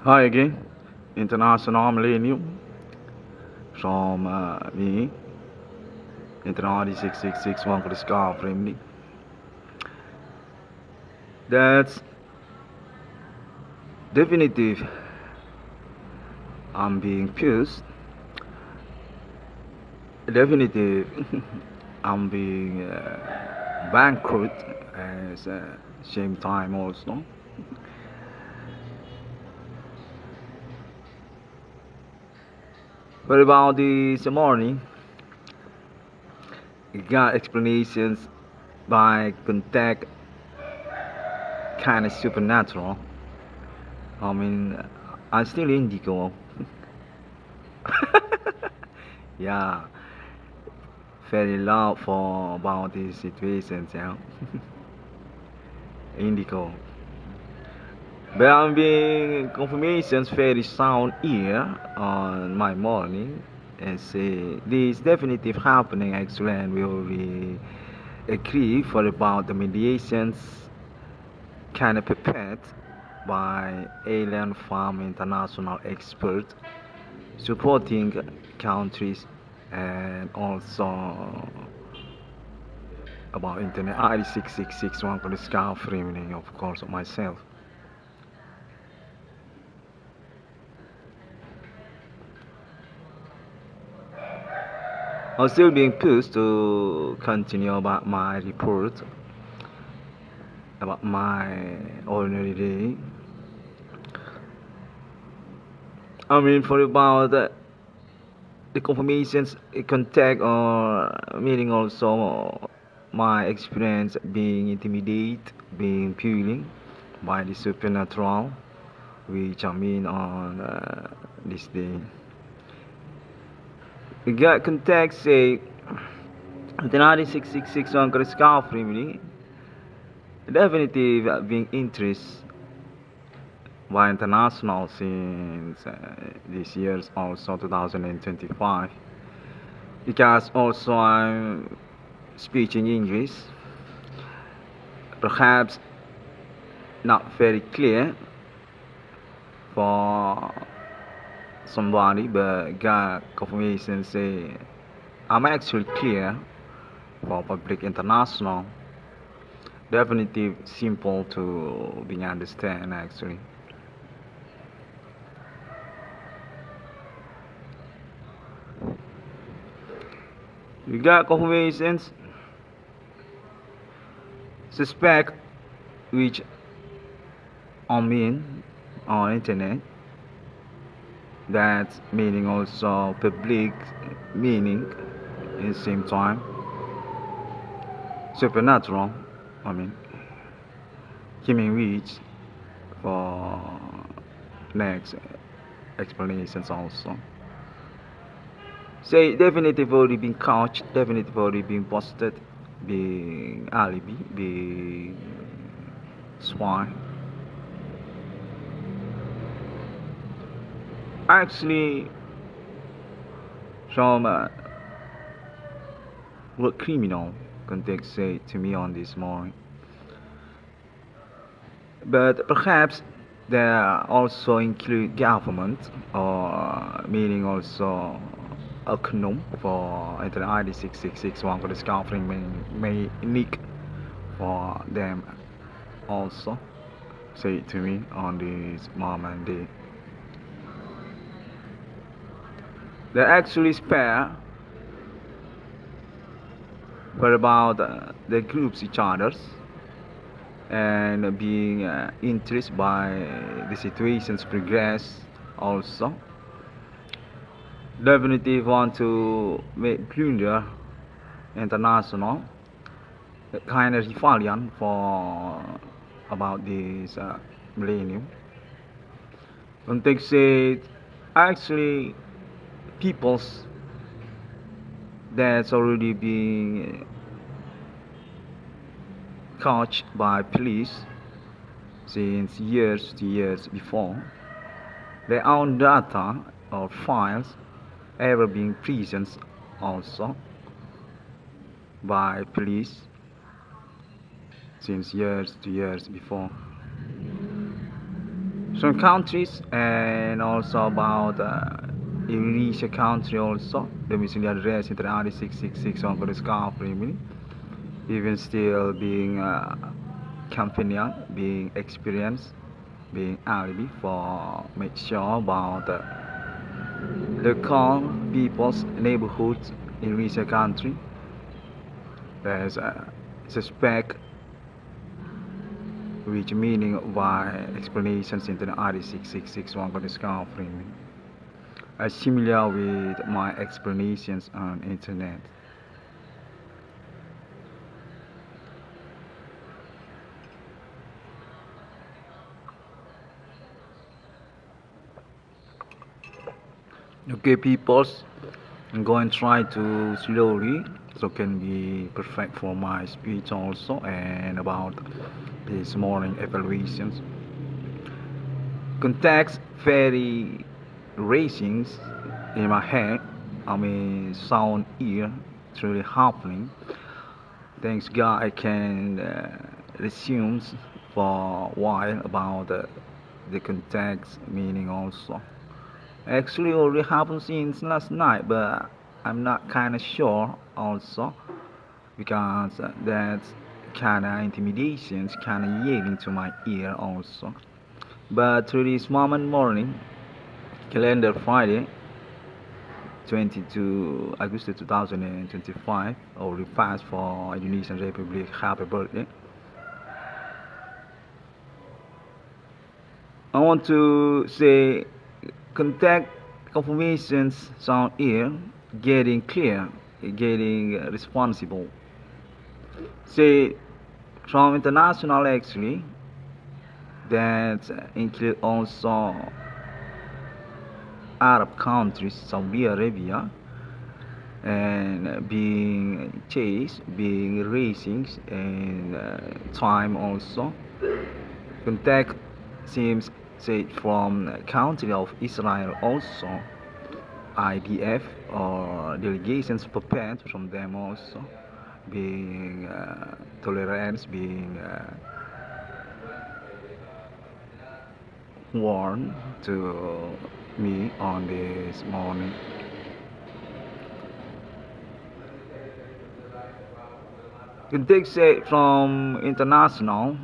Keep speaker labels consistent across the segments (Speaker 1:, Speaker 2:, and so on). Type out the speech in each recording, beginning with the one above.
Speaker 1: Hi again, International Millennium from me, International 6661 for the scar family. That's definitive. I'm being pierced. Definitive. I'm being bankrupt at same time also. But about this morning, I got explanations by contact kind of supernatural. I mean, I'm still indigo. Yeah, very loud for about these situations, yeah. Indigo. But I'm being confirmations very sound here on my morning and say this definitive happening actually and will be agree for about the mediations kind of prepared by Landerform international expert supporting countries and also about internet ID 6661 for the scout framing of course of myself. I'm still being pushed to continue about my report about my ordinary day. I mean for about the confirmations contact or meaning also my experience being intimidated, being fueling by the supernatural which I mean on this day. We got context say the 9666 on Scout Family definitive being interest by international since this year's also 2025 because also I'm speaking English perhaps not very clear for somebody but got confirmation say I'm actually clear for public international definitive simple to being understand actually. We got confirmations suspect which I mean on internet that meaning also public meaning in the same time supernatural I mean Kimmy Reach for next explanations also say definitive already been couched definitive already been posted being alibi being swine actually some what criminal context say to me on this morning but perhaps they also include government or meaning also econom for internet ID 6661 for discovering may nick for them also say to me on this moment they actually spare for about the groups each others and being interested by the situations progress also definitely want to make plunder international kind of rebellion for about this millennium context say actually peoples that's already being caught by police since years to years before their own data or files ever being present also by police since years to years before some countries, and also about Indonesia country also. The missing address in the RD 666 on the discovery, even still being companion, being experienced, being alibi for make sure about local people's neighborhoods in Indonesia country. There's a suspect which meaning why explanations into the RD6661 for discovery are similar with my explanations on internet. Okay, peoples, I'm going to try to slowly so can be perfect for my speech also and about this morning evaluations. Context very racing in my head. I mean sound ear. It's really happening. Thanks God I can resume for a while about the context meaning also. Actually already happened since last night, but I'm not kinda sure also because that's kinda intimidations kinda yelling to my ear also. But through this moment morning, calendar Friday, 22 August 2025, or repass for Indonesian Republic happy birthday. I want to say contact confirmations sound here, getting clear, getting responsible. Say from international actually, that include also Arab countries, Saudi Arabia, and being chased, being racing, and time also. Contact seems said from country of Israel also, IDF or delegations prepared from them also, being tolerance, being warned to me on this morning. Contact said from international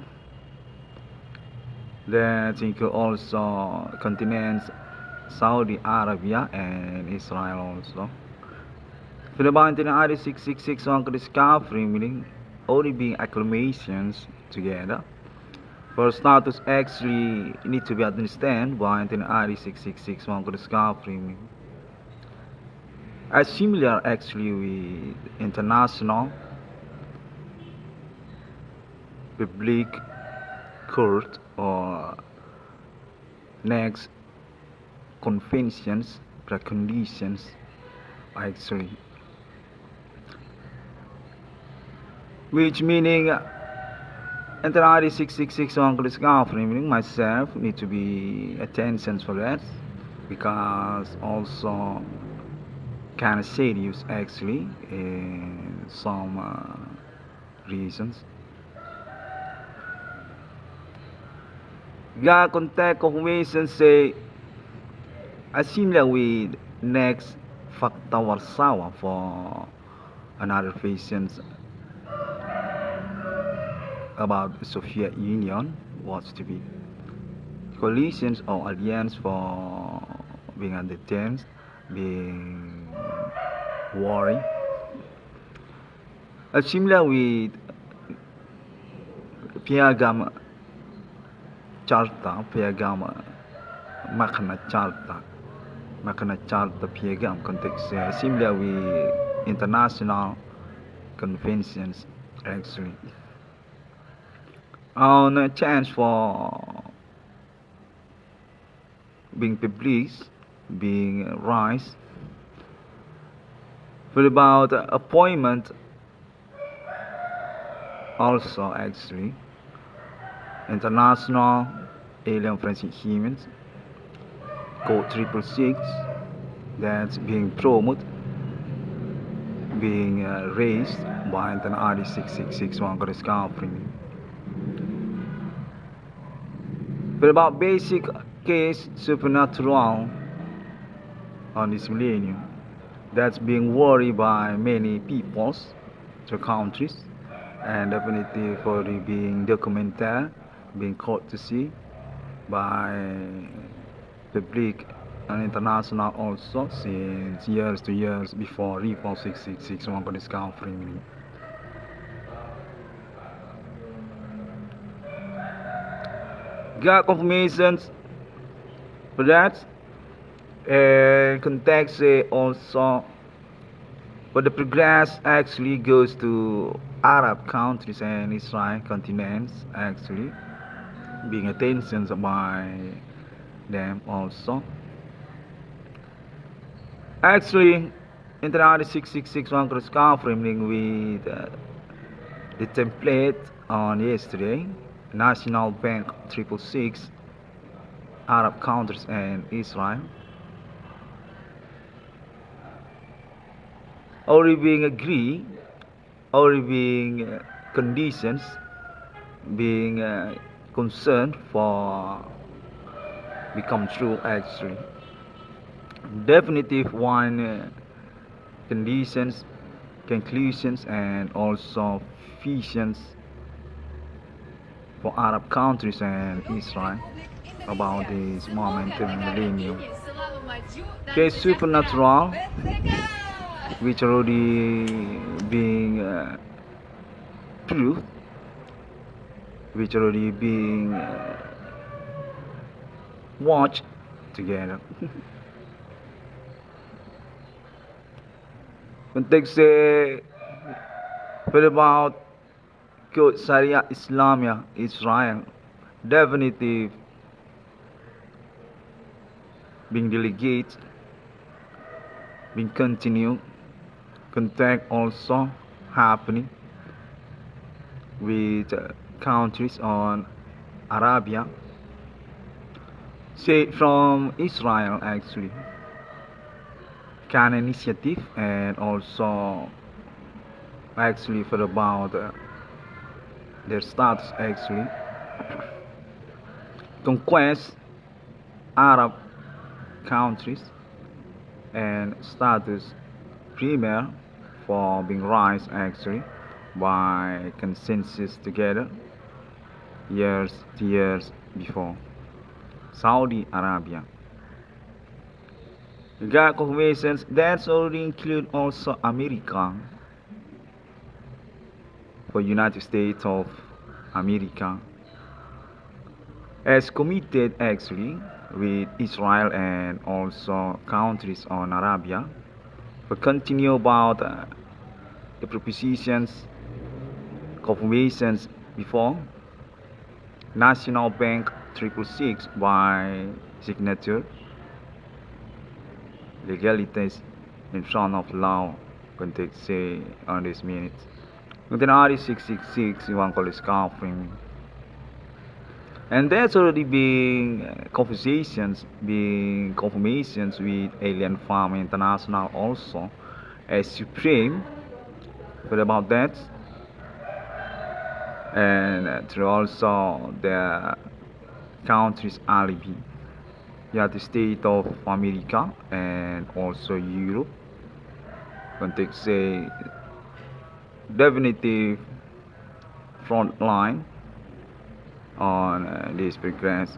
Speaker 1: that include also continents Saudi Arabia and Israel also. For the bounty ID 666 on discovery meaning only being acclamations together. For status actually need to be understand why ID 666 on discovery meaning. As similar actually with international public court or next conventions preconditions actually, which meaning enter ID 666 on discovery meaning myself need to be attention for that because also kind of serious actually in some reasons. God contact confirmation say similar with next factor Warsaw for another patients about the Soviet Union was to be coalitions or alliance for being undertaken, being warring. Similar with Piagam Charta, Piagam Magna Charta Piagam context similar with international conventions actually. On a chance for being published, being rise, for about appointment also actually international alien forensic humans code 666 that's being promoted, being raised by an RD 6661 discovery. But about basic case supernatural on this millennium that's being worried by many peoples to countries, and definitely for the being documented, being caught to see by public and international also since years to years before Reform 666 one got discovery. Got confirmations for that, and context also, but the progress actually goes to Arab countries and Israel continents actually being attention by them also. Actually, International 666 one cross confirming with the template on yesterday. National Bank 666, Arab countries and Israel. Already being agreed, already being conditions, being concerned for become true actually. Definitive one conditions, conclusions, and also visions for Arab countries and Israel about this moment in millennium. Case supernatural, which already being proved, which already being watched together. Context for about code Sharia Islamia Israel, definitive being delegate, being continue, contact also happening with countries on Arabia, say from Israel actually, can initiative and also actually for about their status actually conquest Arab countries and status premier for being raised actually by consensus together years to years before Saudi Arabia. We got confirmations that's already include also America, for United States of America as committed actually with Israel and also countries on Arabia for continue about the propositions confirmations before National Bank 666 by signature legalities in front of law context say on this minute. International 666 one call is covering, and there's already been conversations, being confirmations with Alien Farm International also as Supreme but about that, and through also the countries alibi, United States of America and also Europe context say definitive front line on this progress.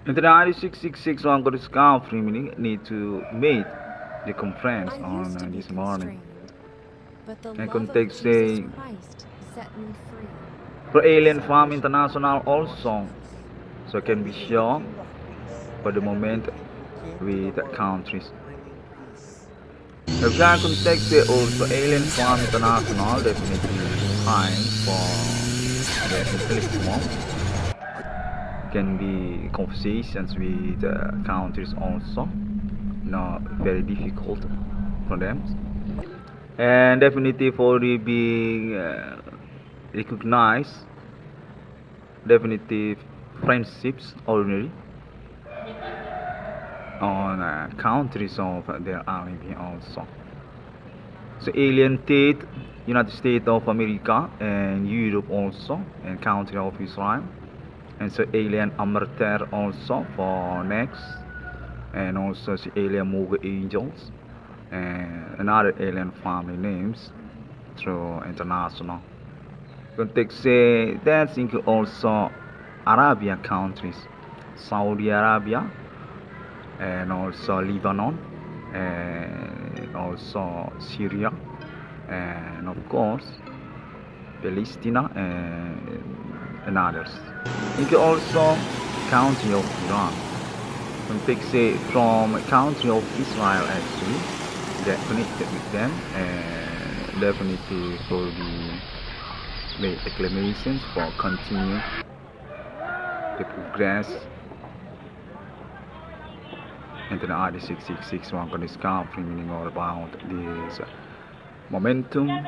Speaker 1: International 666 one got discovery meaning need to meet the conference on this morning. And context say for Alien Farm International also, so can be sure for the moment with the countries. The grand context say also Alien Farm International definitely time for the intellectual can be conversations with countries also, not very difficult for them, and definitely for the being recognized definitive friendships ordinary on countries of their enemy also. So alien state, United States of America and Europe also, and country of Israel. And so alien Amarter also for next, and also the alien movie angels, and another alien family names through international. Context say that's include also Arabian countries, Saudi Arabia, and also Lebanon, and also Syria, and of course Palestine, and others. Include also country of Iran. Context say from country of Israel actually that connected with them, and definitely for the make acclamations for continue the progress into the ID666 one can discover meaning all about this momentum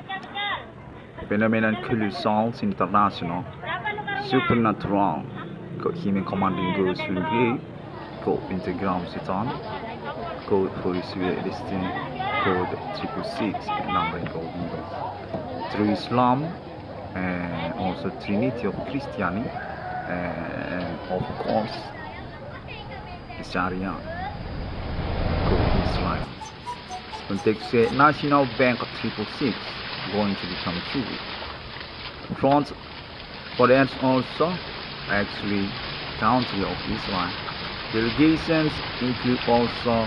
Speaker 1: phenomenon colossal international supernatural code human commanding goes to the code pentagram Satan code for destiny code 666 numbering code eagles through Islam and also Trinity of Christianity and of course Sharia code Israel. Context say National Bank 666 going to become true. Front for that also actually country of Israel. Delegations include also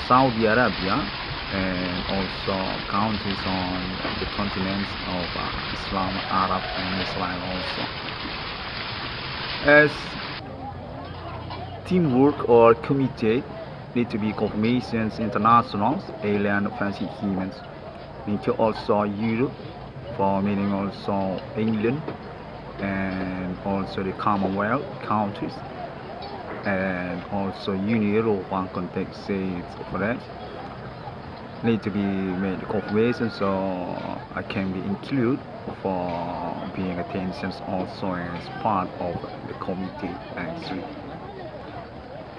Speaker 1: Saudi Arabia and also countries on the continents of Islam, Arab and Israel also. As teamwork or committee need to be confirmations internationals, alien fancy humans. Include also Europe for meaning also England and also the Commonwealth countries and also Union Europe context says for that need to be made confirmation so I can be included for being attention also as part of the committee actually.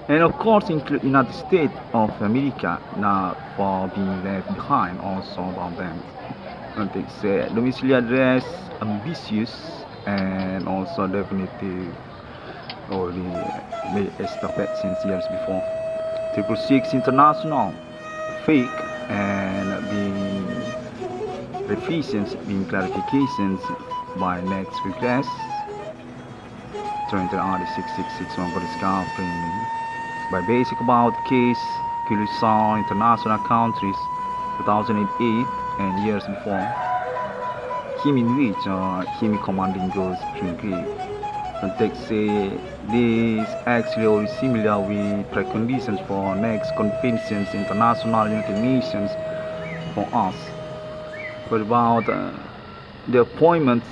Speaker 1: And of course include United States of America not for being left behind also about them. And it's domiciliary address ambitious and also definitive already made estafette since years before. 666 international fake and being revisions being clarifications by next request trying to the 666 one for discovering by basic about case colossal international countries 2008 and years before him in which him commanding goes to grade. Context say this actually already similar with preconditions for next conventions international United Nations for us. But about the appointments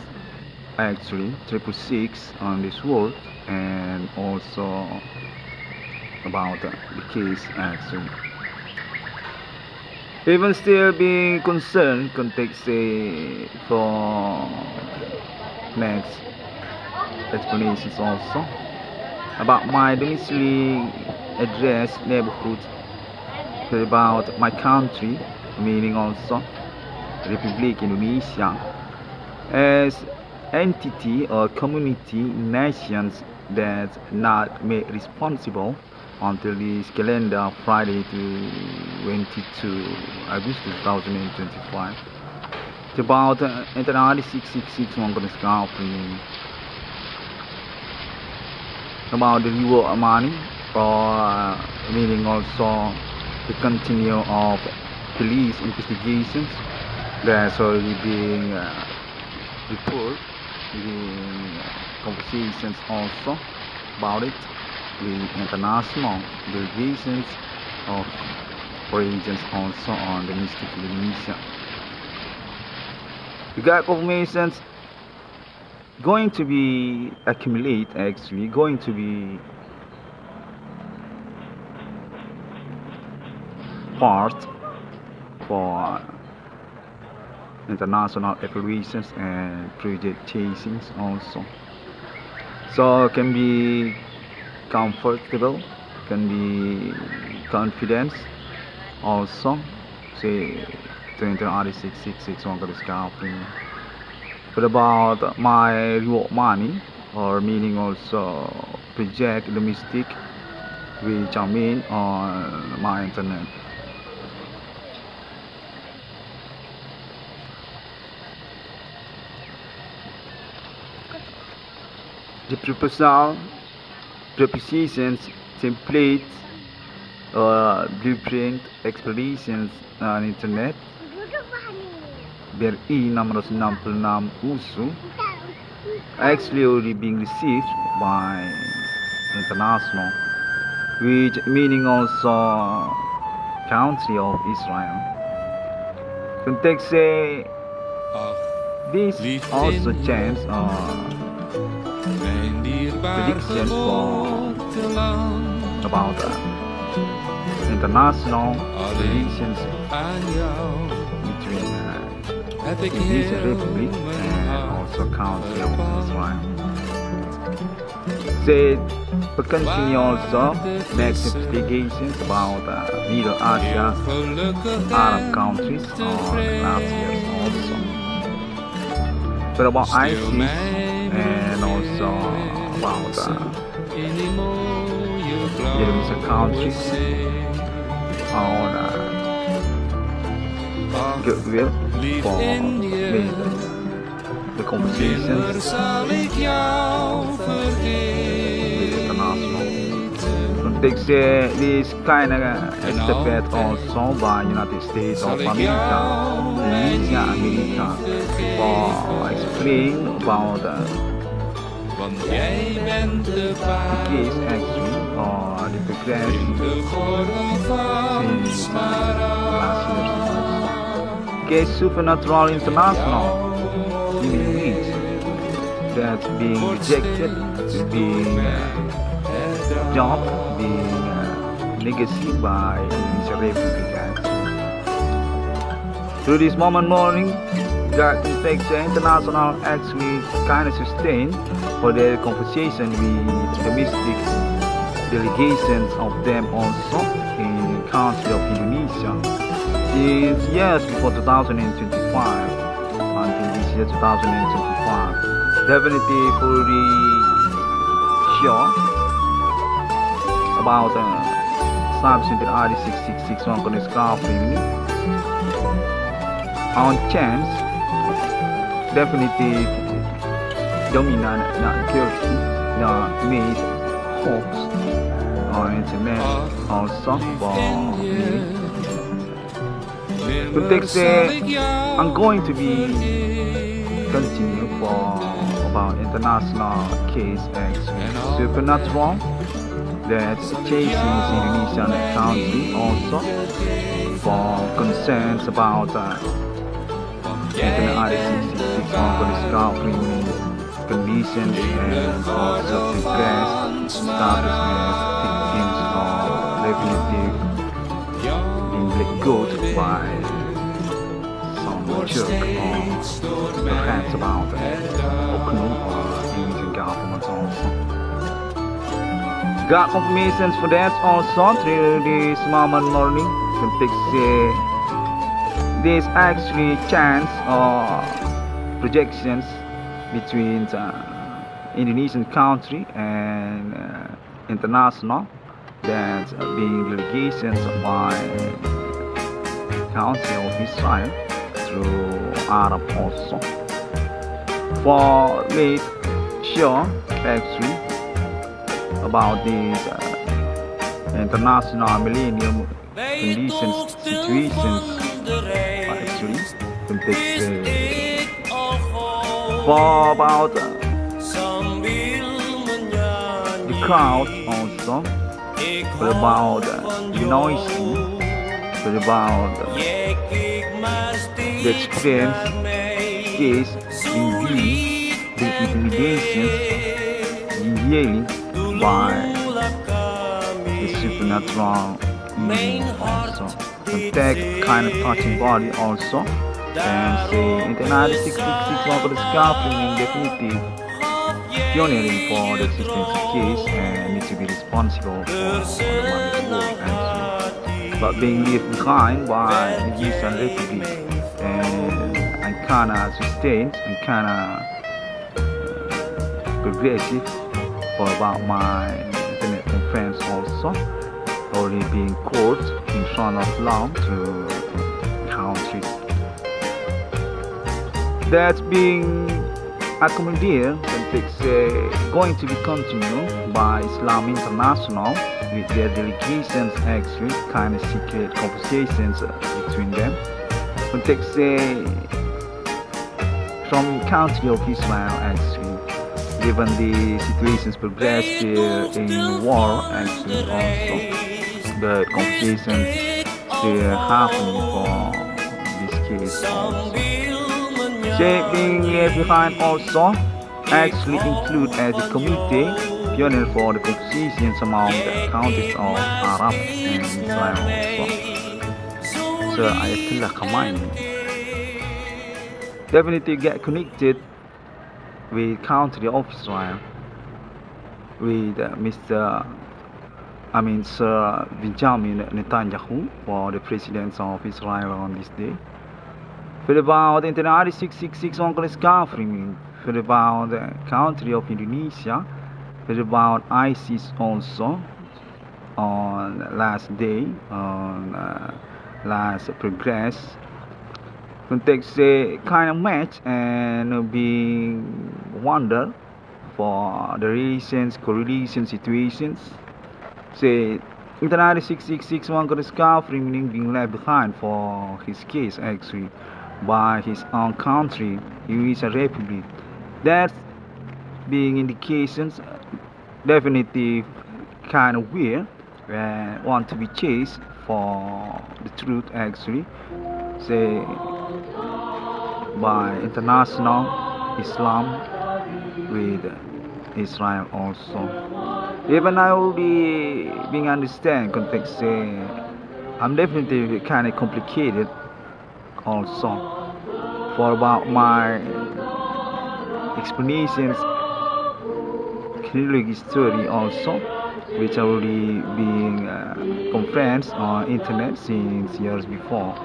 Speaker 1: actually 666 on this world and also about the case actually. Even still being concerned context say for next explanations also about my domiciliary address neighborhood about my country meaning also Republic Indonesia as entity or community nations that not made responsible until this calendar Friday to 22 August 2025. It's about international 666 one going to about the reward money or meaning also the continue of police investigations that's already being reported in conversations also about it with international delegations of agents also on the Mystic Indonesia. We got confirmations going to be accumulate actually going to be part for international evaluations and project chasings also, so can be comfortable can be confidence also. Say to enter RD666 discovering. But about my reward money or meaning also project the mystic which I mean on my internet. The proposal, propositions, templates, blueprint, explorations on internet BRI 666 usul actually already being received by international, which meaning also country of Israel. Context say this also chance predictions for about international relations between Indonesian Republic and also country of Israel. Said but continue also makes investigations about Middle Asia, Arab countries or last years also. But about ISIS and also about Indonesian countries on goodwill for the conversations with international. Context this kind of established also by United States of America, America for explain about the case actually or the progress since last year. Case Supernatural International image that's being rejected, being dropped, being legacy by Indonesian Republic actually. Through this morning, that takes international actually kind of sustained for their conversation with domestic delegations of them also in the country of Indonesia. Since years before 2025 until this year 2025, definitely fully sure about substance RD666 on discovering on chance definitely dominant guilty made hoax on internet also for me. Context I'm going to be continue for about international case actually supernatural that's chasing Indonesian country also for concerns about internet RD666 for discovering conditions and also progress status as victims of repetitive being let go by some jerk or perhaps about Oknum or Indonesian government also. Got confirmations for that also through this morning. Can take there's actually chance or projections between Indonesian country and international that's being delegations by country of Israel through Arab also for made sure actually about these international millennium conditions situations actually context for about the crowd also, but about noisy, but about the experience case in view the intimidations in yelling by the supernatural being also. Contact kind of touching body also. And say internet 666 over the scarf in definitive pioneering for the existence case and need to be responsible for the money work actually. But being left behind by the Eastern Republic and kinda sustained and kinda progressive for about my internet friends also already being caught in front of law to country. That's being accommodated and going to be continued by Islam International with their delegations actually kind of secret conversations between them. Context from country of Israel actually, given the situations progress still in war actually also, the conversations still happening for this case also. Being left behind also actually include as a committee pioneer for the conversations among the countries of Arab and Israel also. So Ayatollah Khamenei definitely get connected with country of Israel with Sir Benjamin Netanyahu for the president of Israel on this day. For about the International 666 Congress government, for about the country of Indonesia, for about ISIS also on last day, on last progress. Context kind of match and being wonder for the recent correlation situations. Say International 666 Congress government being left behind for his case actually by his own country, Eurasian Republic. That's being indications definitely kind of weird and want to be chased for the truth actually. Say by international Islam with Israel also. Even I already being understand context I'm definitely kind of complicated also for about my explanations chronology story also, which already being conferenced on internet since years before.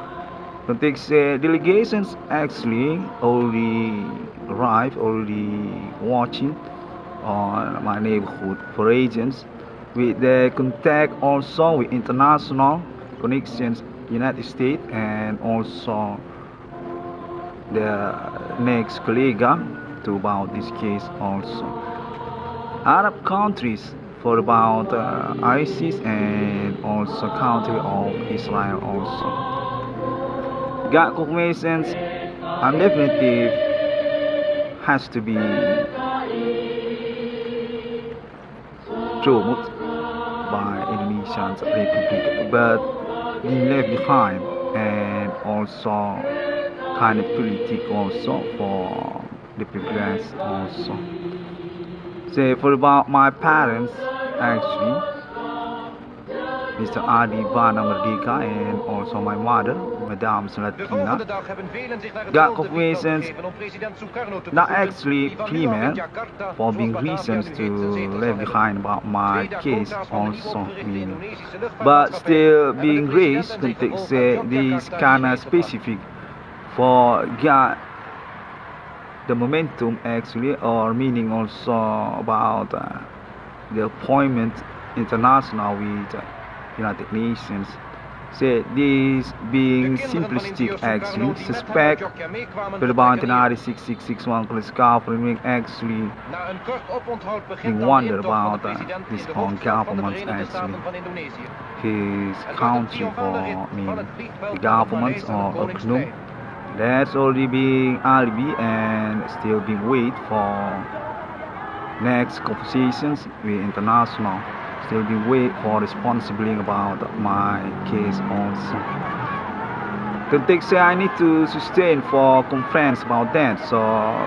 Speaker 1: Context delegations actually already arrived, already watching on my neighborhood for agents with their contact also with international connections United States and also the next colleague to about this case also. Arab countries for about ISIS and also country of Israel also. Got confirmations and definitely has to be promoted by Indonesian Republic, but being left behind and also kind of political also for the progress also. Say for about my parents actually, Mr. Adi Bana Merdeka and also my mother, Madame Salatina, got confirmations not actually female for being reasons to leave behind about my case also meaning, but still being raised context this kind of specific for got the momentum actually or meaning also about the appointment international with United Nations. Say this being simplistic actually suspect that about International 6661 Congress government actually being wonder about his own government actually his country for the government or economy. That's already being alibi and still being wait for next conversations with international. Still being wait for responsibility about my case also. Context say I need to sustain for conference about that so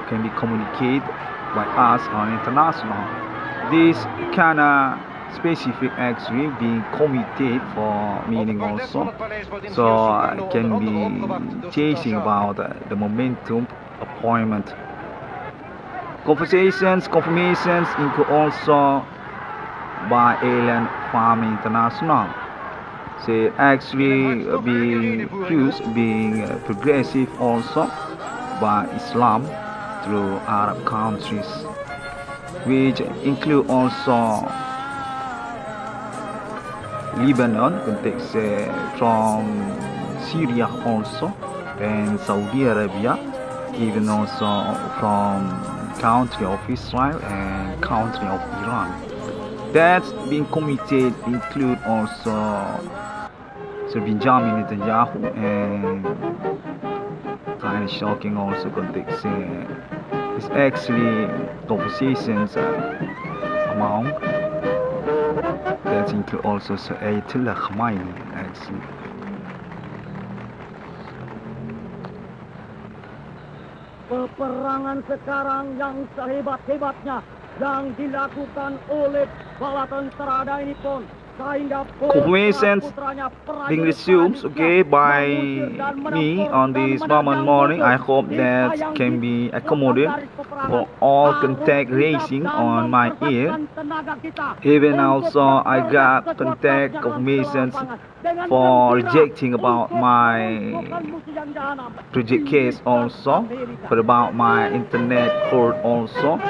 Speaker 1: can be communicated by us on international. This kinda specific actually being committed for meaning also, so I can be chasing about the momentum appointment Confirmations include also by Landerform International. So actually being accused being progressive also by Islam through Arab countries, which include also Lebanon, context from Syria also, and Saudi Arabia, even also from country of Israel and country of Iran. That's being committed include also Sir Benjamin Netanyahu, and kind of shocking also context it's actually conversations among that include also Sir Ayatollah Khamenei actually.
Speaker 2: Peperangan sekarang yang sehebat-hebatnya yang dilakukan oleh bala tentara ini pun
Speaker 1: confirmations being resumed by me on this morning. I hope that can be accommodated for all contact raising on my ear. Even also I got contact confirmations for rejecting about my project case also, for about my internet court also.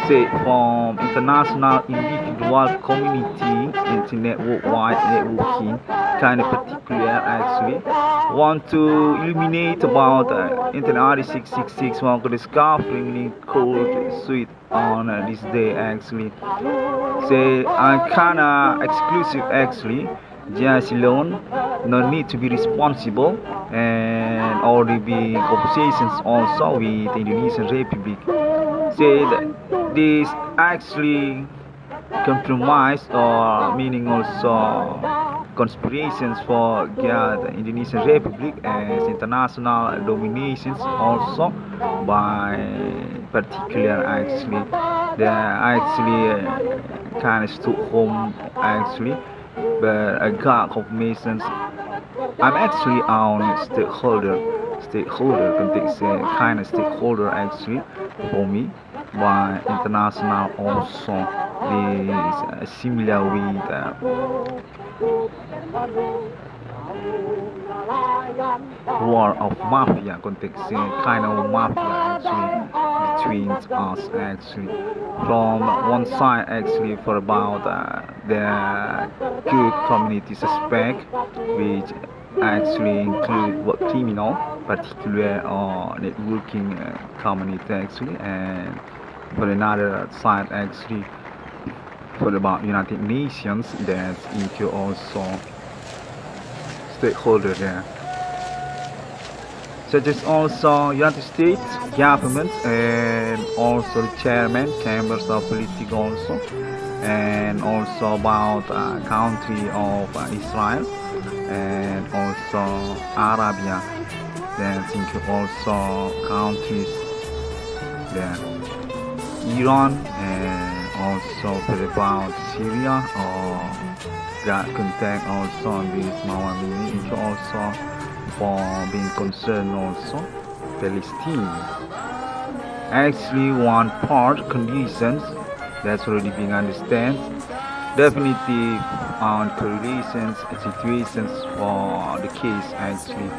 Speaker 1: Say from international individual community, internet worldwide networking, kind of particular actually. Want to illuminate about internet 666 one could discovering code suite on this day actually. Say I'm kinda exclusive actually. Just alone, no need to be responsible, and already be conversations also with the Indonesian Republic. Say that this actually compromise or meaning also conspirations for the Indonesian Republic as international dominations also by particular actually the actually kind of Stockholm actually. But I got confirmations. I'm actually on stakeholder context kind of stakeholder actually for me by international also is similar with war of mafia context kind of mafia actually between us actually from one side actually for about the good community suspect, which actually include what criminal particular or networking community actually, and for another side actually for about United Nations that include also stakeholder there, such as also United States government and also the chairman chambers of politics also, and also about country of Israel and also Arabia, that include also countries there, Iran, and also about Syria or got contact also on this moment, include also for being concerned also Palestine. Actually one part conditions that's already being understand definitive on correlations situations for the case actually.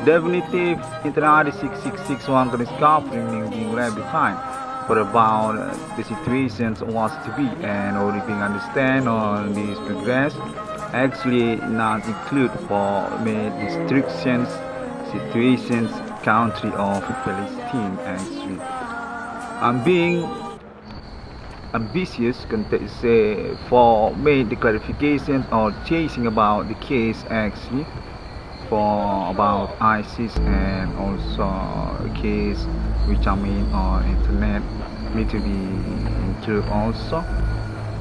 Speaker 1: Definitive internet 6661 discovering being left behind for about the situations was to be and already being understand on this progress actually not include for made restrictions situations country of Palestine actually. I'm being ambitious say for made the clarifications or chasing about the case actually for about ISIS and also a case which I mean on internet need to be include also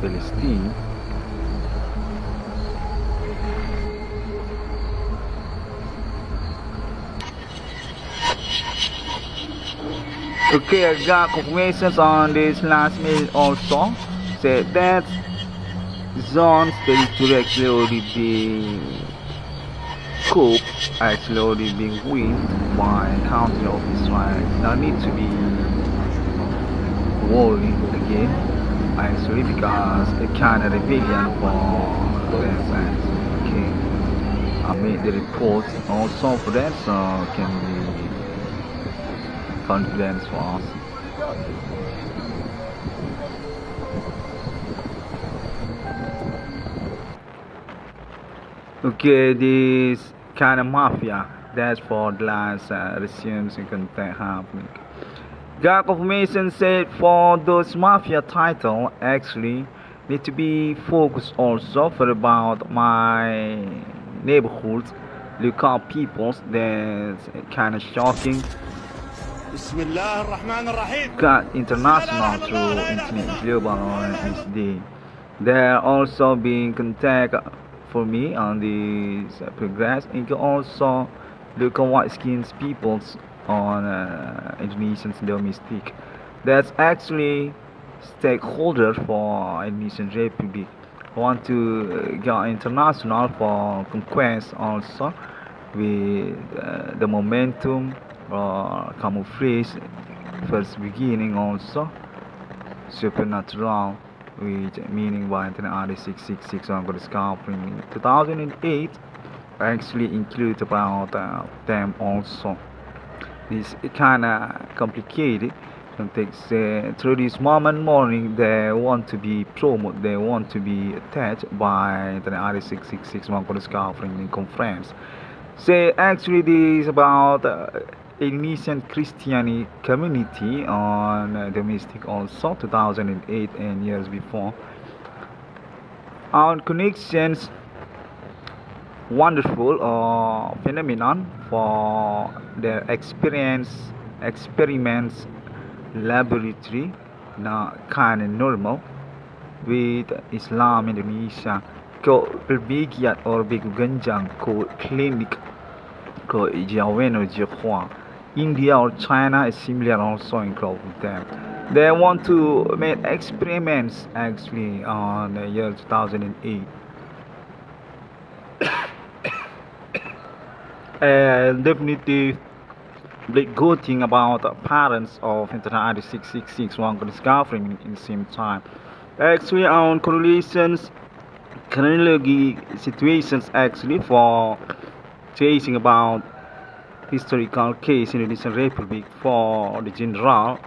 Speaker 1: Palestine. Okay, I got confirmations on this last mail also. Said that zones territory actually already being cooked, actually already being win by country of Israel. Now need to be worry again, actually, because it kind of rebellion for them. Okay, I made the report also for that, so can be confidence for us. Okay, this kind of mafia, that's for the last resumes in contact happening. God confirmation said for those mafia title actually need to be focused also for about my neighborhoods, local peoples. That's kind of shocking. Got international through internet global on this day. They're also being contact for me on this progress. You can also look at white skins peoples on Indonesian domestic. That's actually stakeholder for Indonesian Republic. Want to go international for conquest also with the momentum or camouflage first beginning also supernatural which meaning by Internet 666 on the discovery in 2008 actually include about them also. This kind of complicated context. Through this moment morning, they want to be promoted, they want to be attached by the RS666 Mongolian Scouting Conference. So actually, this is about Indonesian Christian community on domestic also 2008 and years before. Our connections wonderful phenomenon for their experiments laboratory na kind of normal with Islam Indonesia ko berbagiat or beguganjang ko clinic ko Jaweno Jehua India or China is similar also included with them. They want to make experiments actually on the year 2008. Definitely the good thing about parents of Internet 666 one discovering in the same time. Actually, on correlations, chronology situations actually for chasing about historical case in the Indonesian Republic for the General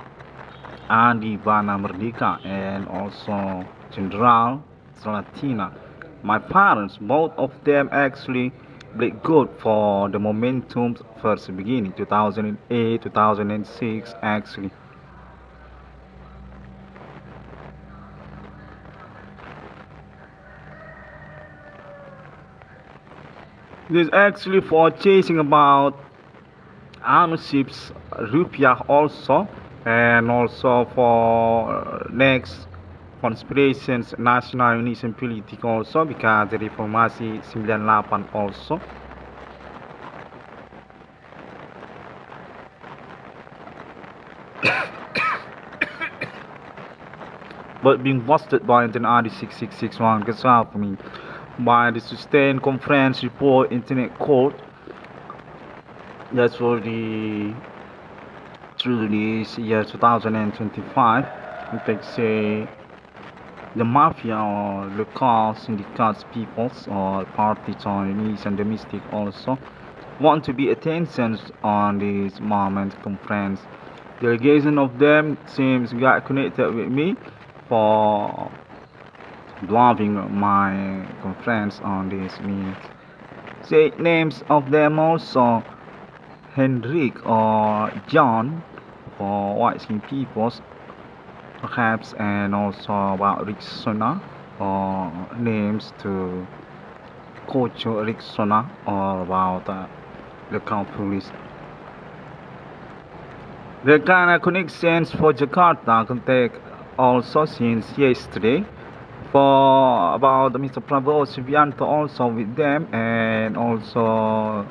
Speaker 1: Andi Bana Merdeka and also General Salatina. My parents, both of them actually played good for the momentum first beginning 2008 2006 actually. This actually for chasing about ownerships rupiah also and also for next conspirations national Indonesian politik also because the reformasi 98 also. But being busted by Internet 6661 gets out me by the sustained conference report internet court. That's for the through this year 2025. We can say the mafia or local syndicates peoples or parties on Indonesian domestic also want to be attention on this moment conference. Delegation of them seems got connected with me for driving my conference on this meeting. Say names of them also Henrik or John for white skin peoples perhaps and also about Rixona or names to Coach Rixona or about local police. The kind of connections for Jakarta can take also since yesterday for about Mr. Prabowo Subianto also with them and also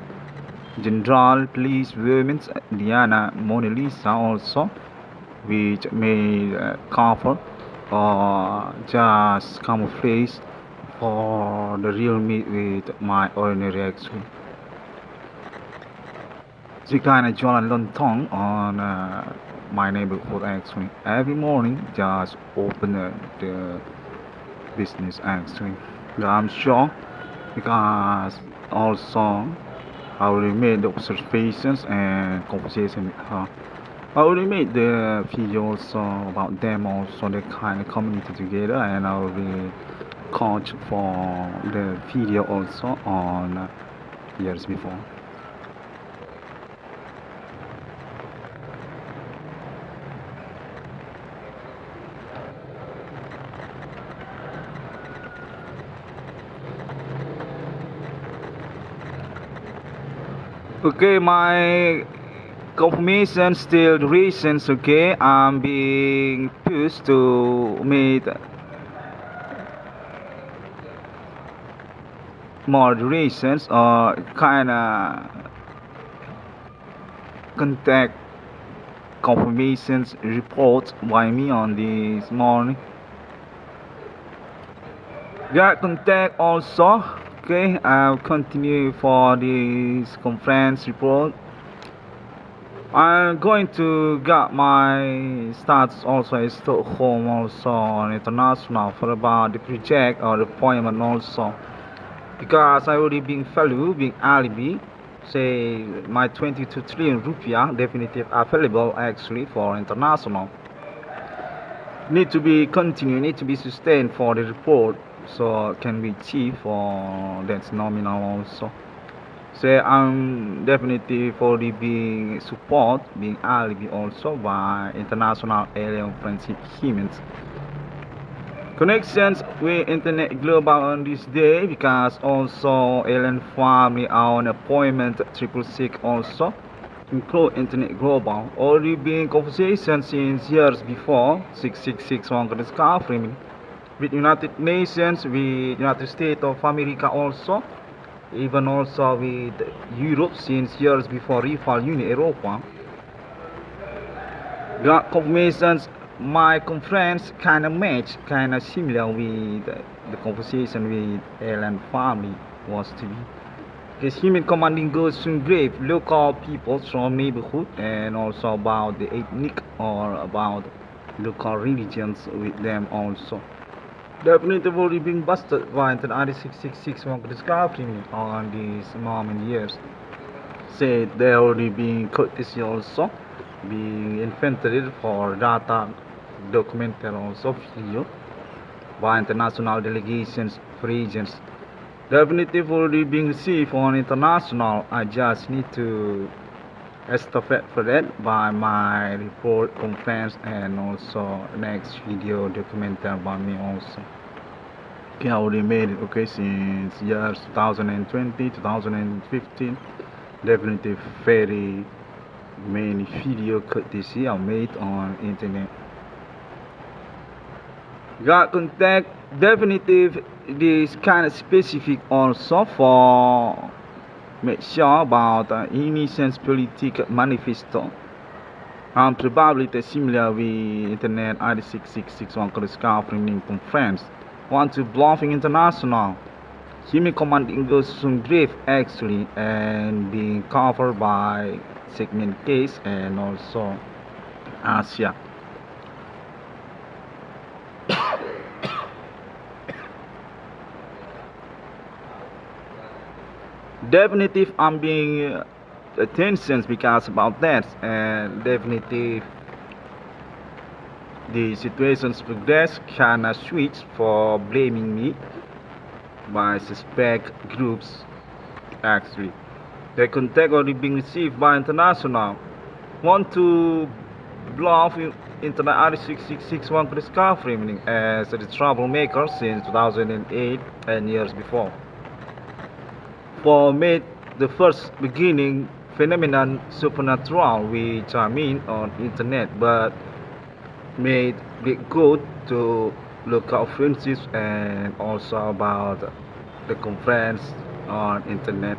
Speaker 1: General Police Women's Diana Mona Lisa also which may cover or just camouflage for the real meat with my ordinary actually. Si kind of jualan lontong on my neighborhood actually. Every morning, just open the business actually. Yeah, I'm sure because also I already made the observations and conversation with her. I already made the video also about them also the kind of community together, and I already coach for the video also on years before. Okay, my confirmation still reasons. Okay, I'm being pushed to make more durations or kinda contact confirmations report by me on this morning. Got contact also. Okay, I'll continue for this conference report. I'm going to get my stats also in Stockholm also on international for about the project or the appointment also, because I already been fellow being alibi say my 22 trillion rupiah definitive available actually for international need to be continued, need to be sustained for the report so can be achieved for that's nominal also. So I'm definitely for the being support being alibi also by international alien friendship humans. Connections with internet global on this day because also alien family on appointment 666 also include internet global already been conversation since years before 666 one discovery with United Nations, with United States of America also, even also with Europe since years before rival Union Europa. Got confirmations my conference kind of match, kind of similar with the conversation with alien family was to be. Because human commanding goes to grave local people from neighborhood and also about the ethnic or about local religions with them also. Definitely already being busted by the 666 one discovery on these moment years. Said they already being courtesy also being invented for data documented also video by international delegations for agents. Definitely already being received on international. I just need to estafette for that by my report conference and also next video documented by me also. Okay, I already made it okay since years 2020 2015. Definitely very many video courtesy I made on internet. Got contact definitive this kind of specific also for make sure about emissions politic manifesto and probably similar with internet ID 6661 discovering conference want to bluffing international human command goes some grave actually and being covered by segment case and also Asia. Definitive I'm being attentions because about that and definitive the situations progress can switch for blaming me by suspect groups actually. The contact already being received by international want to bluff internet R6661 discovery meaning as the troublemaker since 2008 and years before. For made the first beginning phenomenon supernatural which I mean on internet but made it good to local friendships and also about the conference on internet.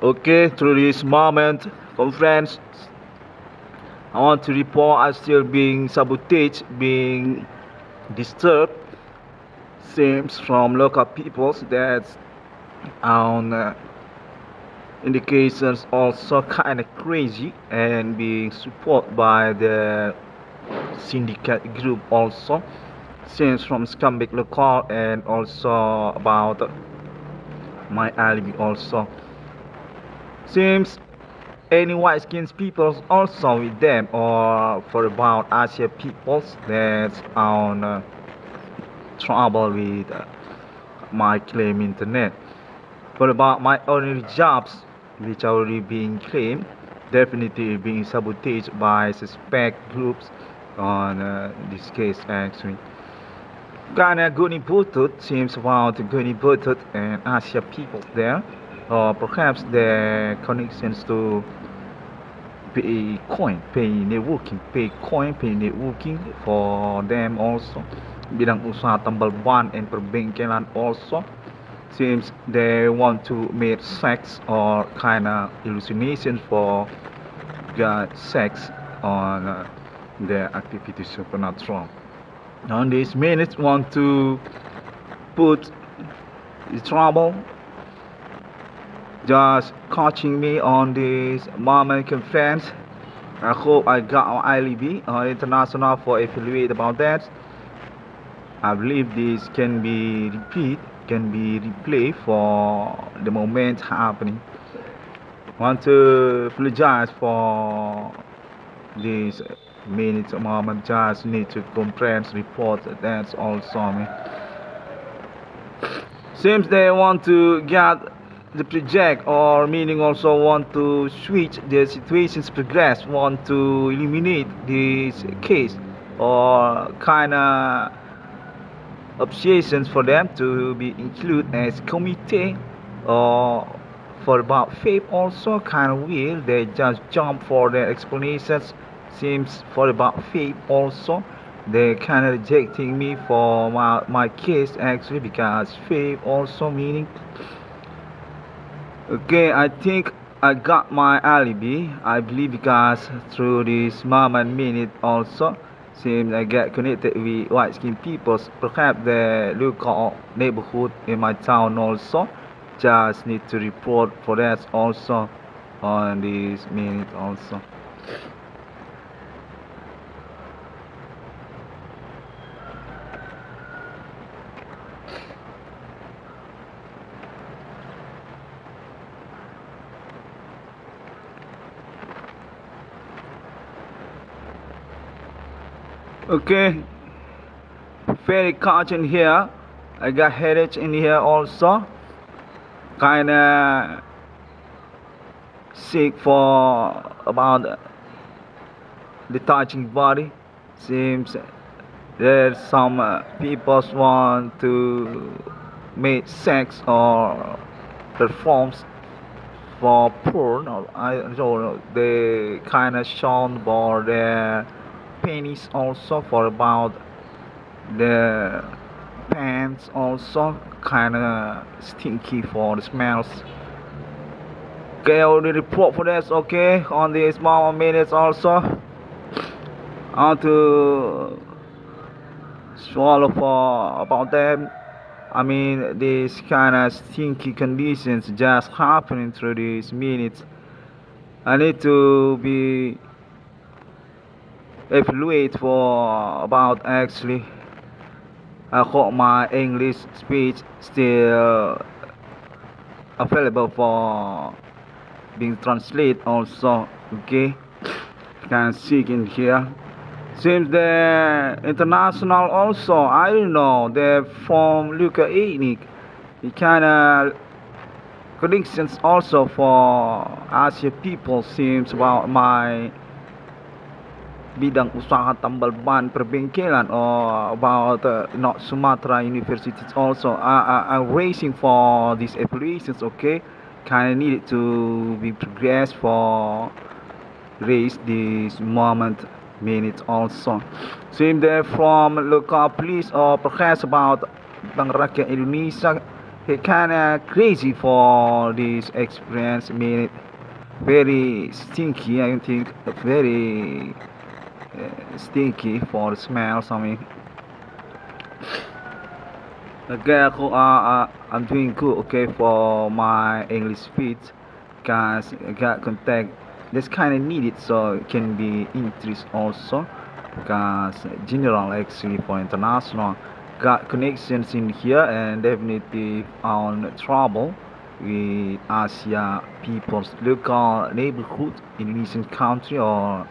Speaker 1: Okay, through this moment conference I want to report I'm still being sabotaged, being disturbed seems from local peoples that on indications also kind of crazy and being supported by the syndicate group also seems from Scumbag local and also about my alibi also seems any white skinned peoples also with them or for about Asia peoples that's on trouble with my claim internet for about my ordinary jobs which are already being claimed definitely being sabotaged by suspect groups on this case actually kinda good important seems about good important and Asia people there or perhaps the connections to pay coin pay coin pay networking for them also bidang usaha tambal ban and perbengkelan also seems they want to make sex or kind of hallucinations for sex on their activities supernatural. On these minutes want to put the trouble just catching me on this moment conference. I hope I got on ILB on international for evaluate about that. I believe this can be replayed for the moment happening. Want to apologize for this minutes moment. Just need to comprehend report. That's also me. Seems they want to get the project or meaning also want to switch the situations progress, want to eliminate this case or kind of obsessions for them to be included as committee or for about faith also kind of weird they just jump for their explanations seems for about faith also they kind of rejecting me for my case actually because faith also meaning okay I think I got my alibi I believe because through this moment minute also seems I get connected with white skinned people perhaps the local neighborhood in my town also just need to report for that also on this minute also. Okay, very caution here. I got headache in here also. Kinda sick for about the touching body. Seems there's some people want to make sex or performs for porn or I don't know. They kinda shown for their penis also for about the pants also kinda stinky for the smells. Okay, I already report for that. Okay, on the small minutes also. How to swallow for about them. I mean, these kind of stinky conditions just happening through these minutes. I need to be evaluate for about actually. I hope my English speech still available for being translated also. Okay, can see in here. Seems the international also. I don't know. They're from Luca ethnic. The kind of connections also for Asia people seems about my bidang usaha tambal ban perbengkelan or about North Sumatra universities also. I'm racing for these evaluations. Okay, kind of needed to be progressed for raise this moment minutes also. Same there from local police or perhaps about Bang Rakyat Indonesia. He kinda crazy for this experience minute. Very stinky, I think. Very stinky for the smell. I mean, Okay, I'm doing good. Okay, for my English speech, cause I got contact. That's kind of needed, so it can be increased also. Because general actually for international got connections in here and definitely on trouble with Asia people's local neighborhood Indonesian country or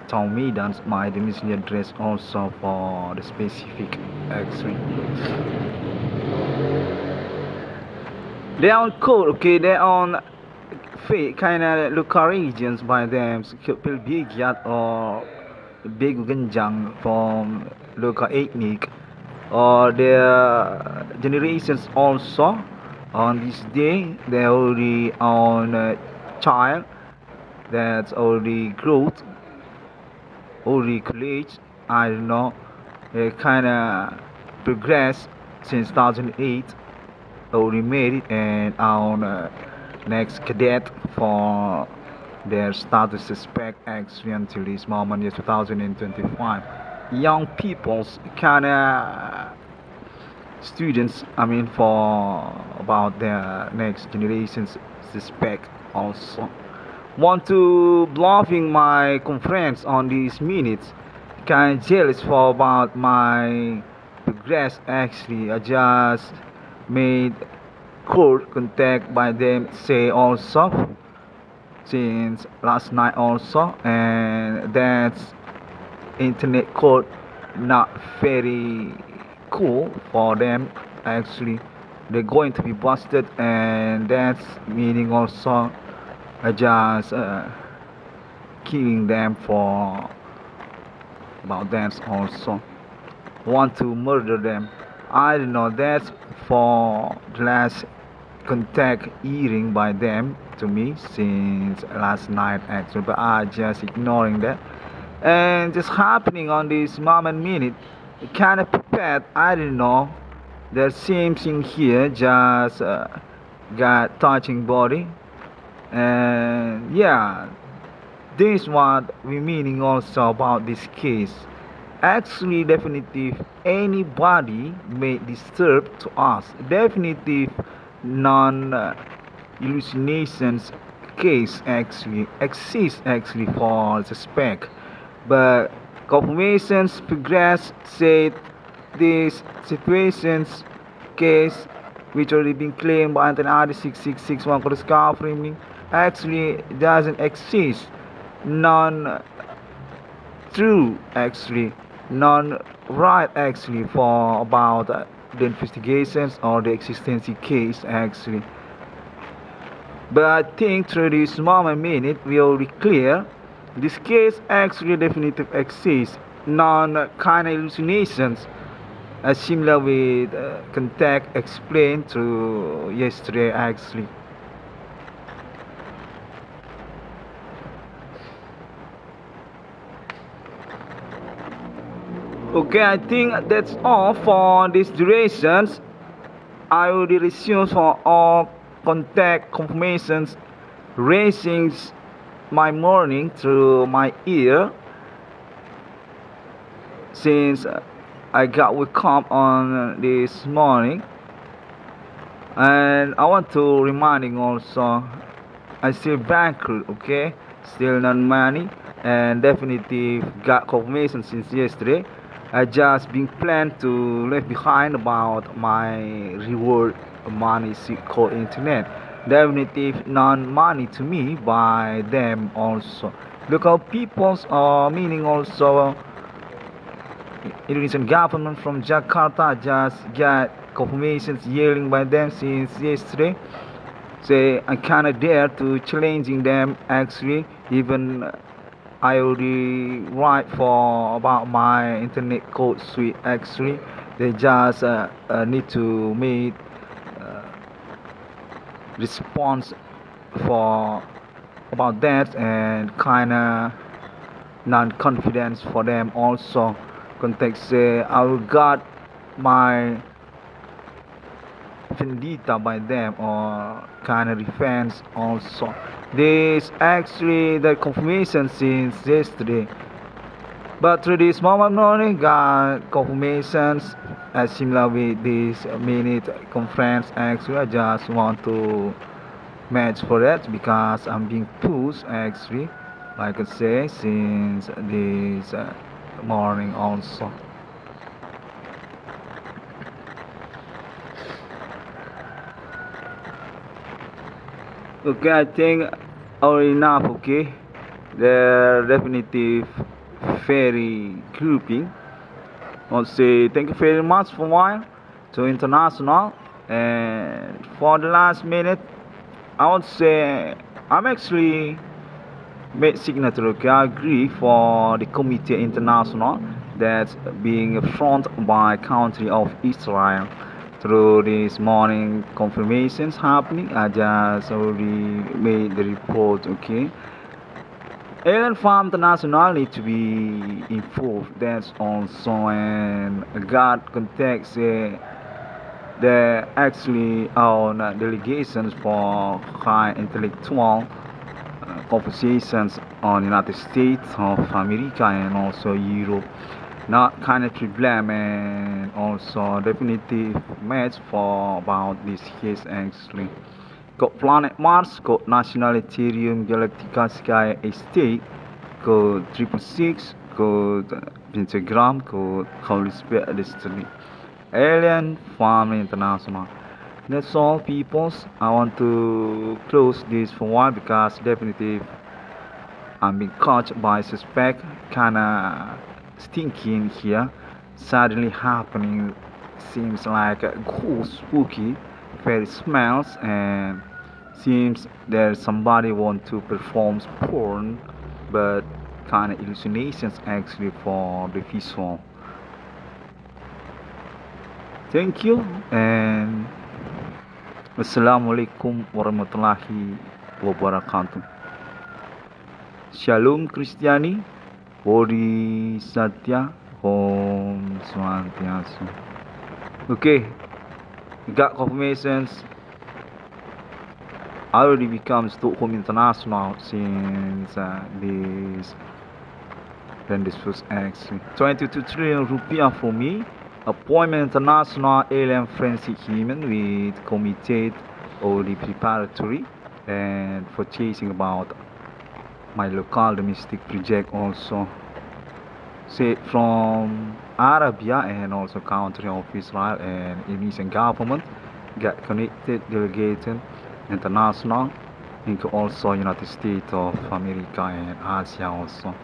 Speaker 1: town meetings. My Indonesian address also for the specific actually. They're on code, okay? They're on fake kind of local regions by them. Pilbigyat or Big Genjang from local ethnic or their generations also on this day they already on a child that's already growth already college. I don't know, they kind of progress since 2008 already married and on next cadet for their status suspect actually until this moment is 2025. Young people's kind of students, I mean, for about their next generations suspect also want to bluffing my conference on these minutes. Kind of jealous for about my progress actually. I just made court contact by them say also since last night also, and that's internet code not very cool for them actually. They're going to be busted, and that's meaning also just killing them for about that also want to murder them. I don't know, that's for the last contact eating by them to me since last night actually, but I just ignoring that and just happening on this moment minute kind of prepared. I don't know, the same thing here just got touching body, and yeah, this is what we meaning also about this case. Actually, definitive anybody may disturb to us. Definitive non hallucinations case actually exists actually for suspect, but confirmations progress said these situations case which already been claimed by another 6661 for the scar framing actually doesn't exist. Non true actually, non right actually for about the investigations or the existence case actually. But I think through this moment minute we already clear this case actually definitive exists. Non kind of hallucinations similar with contact explained through yesterday actually. Okay, I think that's all for these durations. I will resume for all contact confirmations racing my morning through my ear since I got wake up on this morning. And I want to reminding also I still bankrupt, okay? Still not money and definitely got confirmation since yesterday. I just been planned to leave behind about my reward money called internet. Definitely non-money to me by them also. Local peoples are meaning also Indonesian government from Jakarta just got confirmations yelling by them since yesterday. Say I kinda dare to challenging them actually. Even I already write for about my internet code suite actually. They just need to make uh, response for about that and kinda non-confidence for them also. Context say I will got my vendetta by them or kind of defense also. This actually the confirmation since yesterday, But through this moment morning, got confirmations similar with this minute conference. Actually, I just want to match for that because I'm being pushed actually, like I say, since this morning also. Okay, I think already enough. Okay, the definitive very grouping. I'll say thank you very much for while to international, and for the last minute I would say I'm actually made signature. Okay, I agree for the committee international that's being front by country of Israel through this morning confirmations happening. I just already made the report. Okay, Landerform International need to be improved. That's also and God context there actually on delegations for high intellectual conversations on United States of America and also Europe. Not kind of problem and also definitive match for about this case actually. Got Planet Mars, got National Ethereum Galactica Sky Estate, got 666, got Pentagram, got Holy Spirit Destiny. Alien Farm International. That's all, peoples. I want to close this for a while because definitely I'm being caught by suspect kinda stinking here. Suddenly happening seems like a cool spooky very smells and seems there's somebody want to perform porn but kinda hallucinations actually for the visual. Thank you and Wassalamualaikum warahmatullahi wabarakatuh. Shalom Kristiani, Bodhi Satya, Om Swantiasu. Okay, we got confirmations. I already become Stockholm International since this then this was actually 22 trillion rupiah for me. Appointment International Alien Forensic Human with committed already preparatory and for chasing about my local domestic project also. Say from Arabia and also country of Israel and Indonesian government get connected delegated international into also United States of America and Asia also.